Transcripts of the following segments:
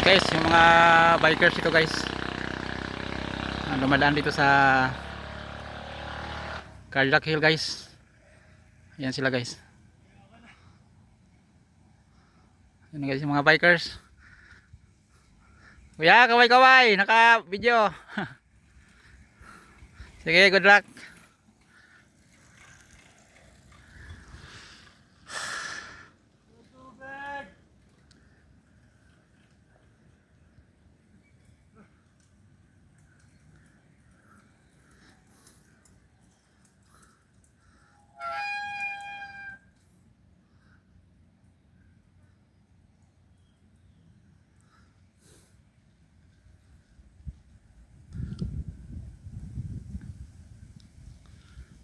Guys, yung mga bikers ito guys, dumadaan dito sa Carjack Hill guys. Ayan sila guys. Ayan guys yung mga bikers. Kuya, kaway-kaway, naka video. Sige, good luck.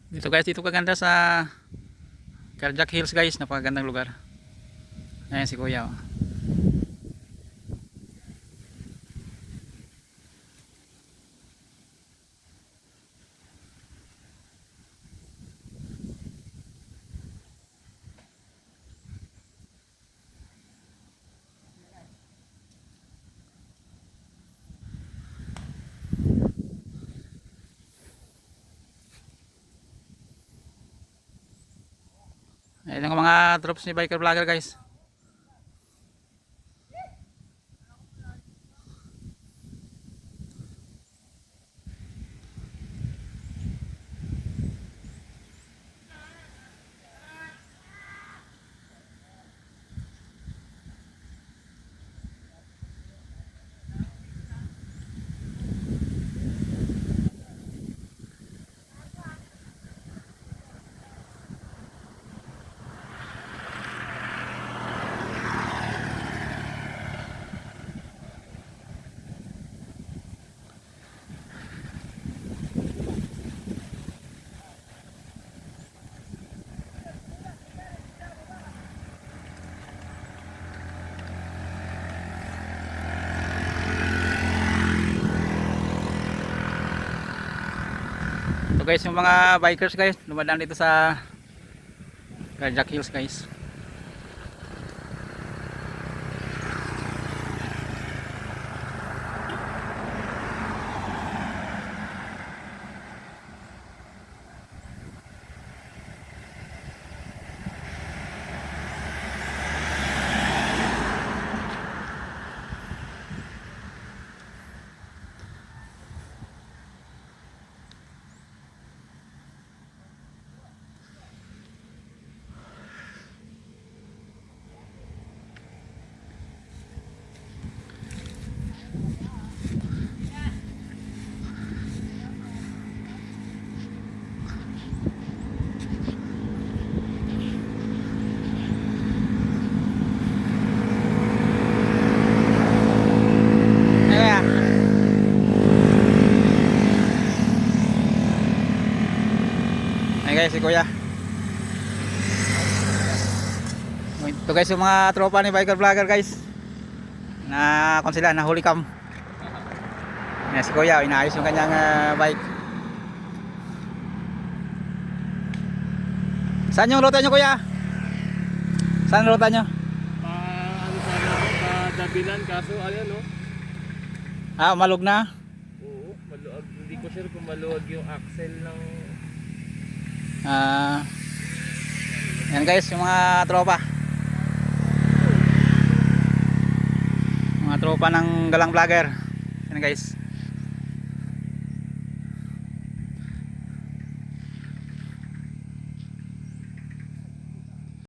Dito guys, dito kaganda sa Carjack Hills guys, napakagandang lugar. Ayan si kuya oh. Ayan yung mga drops ni biker vlogger guys. So guys, yung mga bikers guys, dumadaan dito sa Carjack Hills guys. Ayan guys, si kuya. Ito guys yung mga tropa ni biker vlogger guys. Na kung sila, nahuli cam. Ayan si kuya, inaayos yung kanyang bike. Saan yung ruta nyo kuya? Saan yung ruta nyo? Ano sana ako, Dabilan, kaso ayan no? Ah, malug na? Oo, maluwag. Hindi ko sure kung maluwag yung axle ng... Yan guys, yung mga tropa. Mga tropa ng galang vlogger. Yan guys.